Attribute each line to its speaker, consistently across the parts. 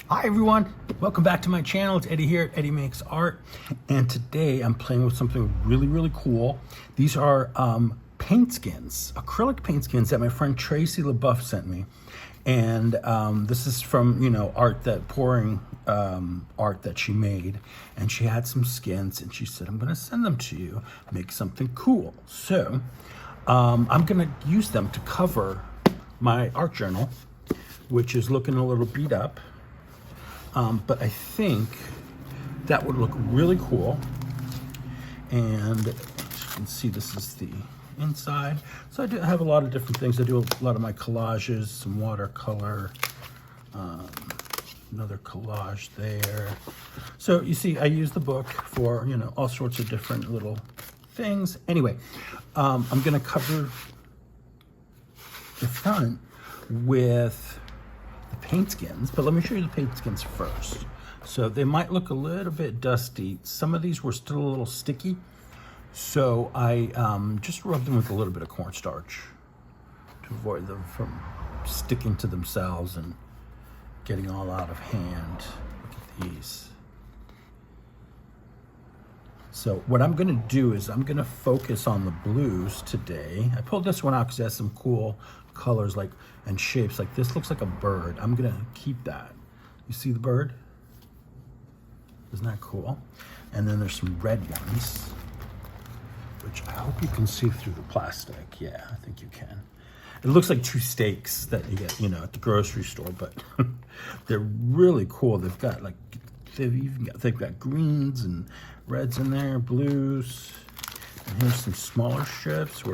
Speaker 1: Hi everyone, welcome back to my channel. It's Eddie here, Eddie Makes Art, and today I'm playing with something really cool. These are paint skins, acrylic paint skins that my friend Tracy LeBoeuf sent me. And this is from, art that she made, and she had some skins and she said, I'm gonna send them to you, make something cool. So I'm gonna use them to cover my art journal, which is looking a little beat up. But I think that would look really cool. And as you can see, this is the inside. So I do have a lot of different things. I do a lot of my collages, some watercolor, another collage there. So you see, I use the book for, all sorts of different little things. Anyway, I'm gonna cover the front with the paint skins, but let me show you the paint skins first. So they might look a little bit dusty. Some of these were still a little sticky, so I just rubbed them with a little bit of cornstarch to avoid them from sticking to themselves and getting all out of hand. Look at these. So what I'm gonna do is I'm gonna focus on the blues today. I pulled this one out because it has some cool colors and shapes. Like this looks like a bird. I'm gonna keep that. You see the bird? Isn't that cool? And then there's some red ones, which I hope you can see through the plastic. Yeah, I think you can. It looks like two steaks that you get, at the grocery store, but they're really cool. They've got they've got greens and reds in there, blues. And here's some smaller strips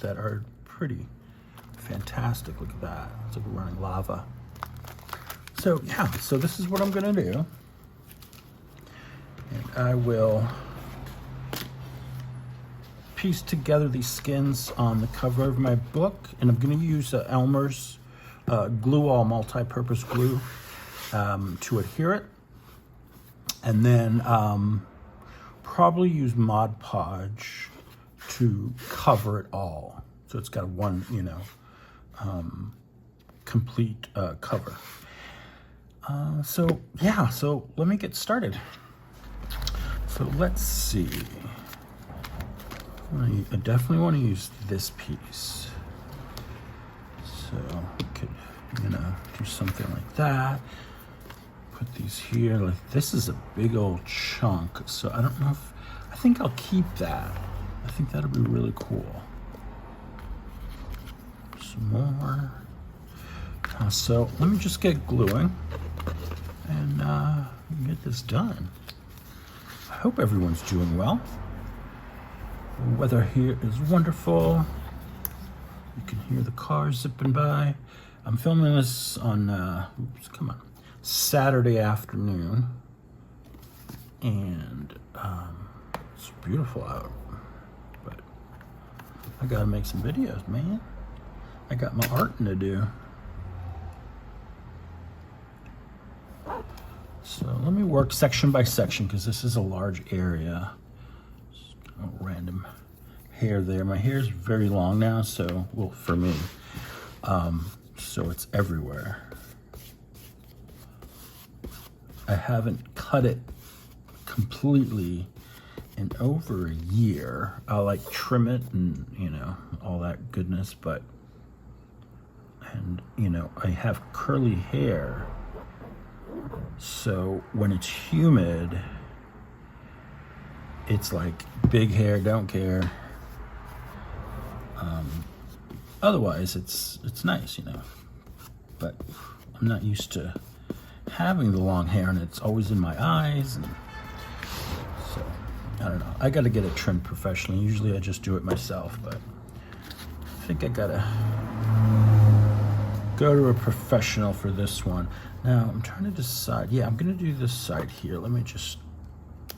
Speaker 1: that are pretty fantastic. Look at that. It's like running lava. So yeah, so this is what I'm gonna do. And I will piece together these skins on the cover of my book, and I'm going to use Elmer's glue all multi-purpose glue to adhere it, and then probably use Mod Podge to cover it all, so it's got one complete cover. So yeah, so let me get started. So let's see. I definitely want to use this piece. So we could, do something like that. Put these here. Like this is a big old chunk. So I don't know I think I'll keep that. I think that'll be really cool. Some more. So let me just get gluing and get this done. I hope everyone's doing well. The weather here is wonderful. You can hear the cars zipping by. I'm filming this on, Saturday afternoon. And it's beautiful out. But I gotta make some videos, man. I got my arting to do. So let me work section by section because this is a large area. Random hair there. My hair is very long now, so, well, for me, so it's everywhere. I haven't cut it completely in over a year. I'll trim it and, all that goodness, but, and, I have curly hair, so when it's humid, it's like big hair, don't care. Otherwise, it's nice, But I'm not used to having the long hair, and it's always in my eyes, and so I don't know. I got to get it trimmed professionally. Usually, I just do it myself, but I think I gotta go to a professional for this one. Now I'm trying to decide. Yeah, I'm gonna do this side here. Let me just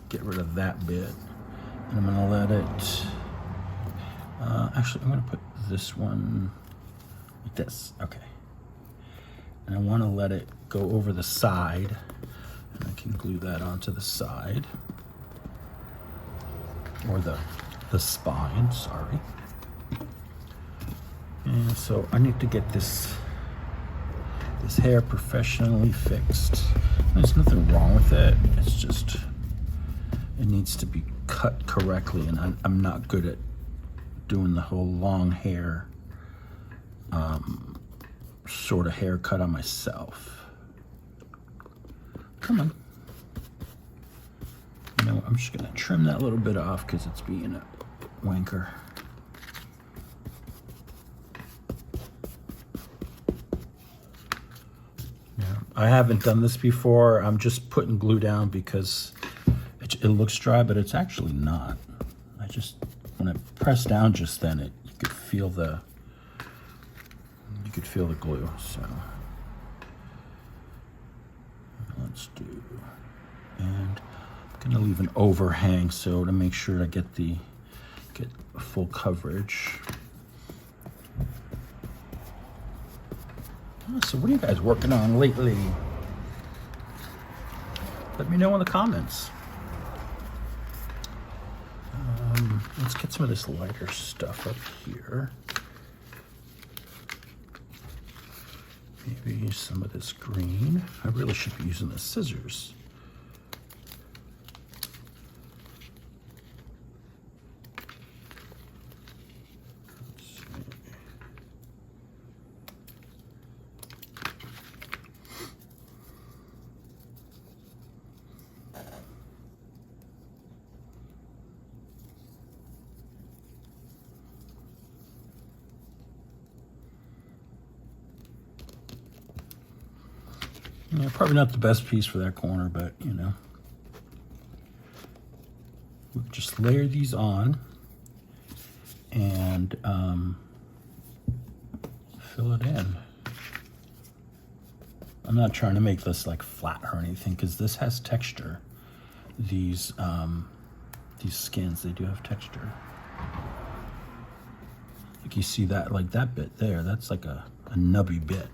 Speaker 1: get rid of that bit, and I'm gonna let it, actually I'm gonna put this one like this, okay. And I wanna let it go over the side, and I can glue that onto the side, or the spine, sorry. And so I need to get this This hair professionally fixed. There's nothing wrong with it. It's just, it needs to be cut correctly, and I'm not good at doing the whole long hair sort of haircut on myself. Come on. You know, I'm just gonna trim that little bit off because it's being a wanker. Yeah, I haven't done this before. I'm just putting glue down because it looks dry, but it's actually not. When I press down just then, you could feel the glue. So let's do, and I'm gonna leave an overhang so to make sure to get full coverage. So what are you guys working on lately? Let me know in the comments. Let's get some of this lighter stuff up here. Maybe some of this green. I really should be using the scissors. Yeah, probably not the best piece for that corner, but you know. We'll just layer these on and fill it in. I'm not trying to make this like flat or anything because this has texture. These skins, they do have texture. Like you see that, like that bit there, that's like a nubby bit.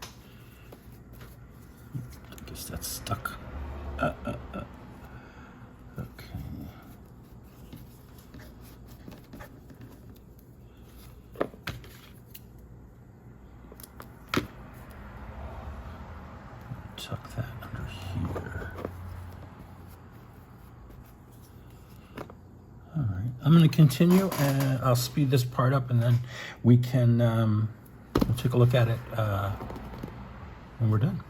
Speaker 1: I guess that's stuck. Okay. Tuck that under here. All right, I'm going to continue and I'll speed this part up and then we can we'll take a look at it when we're done.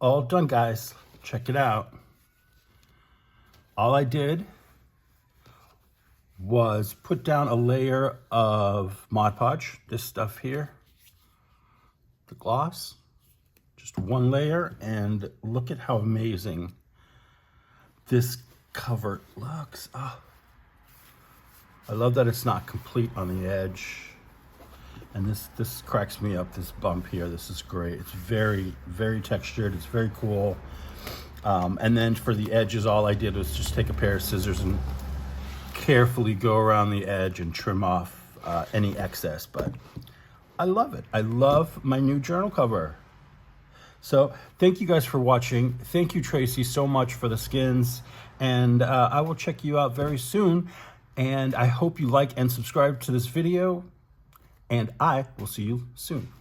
Speaker 1: all done, guys. Check it out. All I did was put down a layer of Mod Podge, this stuff here, the gloss, just one layer, and look at how amazing this cover looks. Oh, I love that it's not complete on the edge. And this cracks me up, this bump here. This is great. It's very, very textured. It's very cool. And then for the edges, all I did was just take a pair of scissors and carefully go around the edge and trim off any excess. But I love it. I love my new journal cover. So thank you guys for watching. Thank you, Tracy, so much for the skins. And I will check you out very soon. And I hope you like and subscribe to this video. And I will see you soon.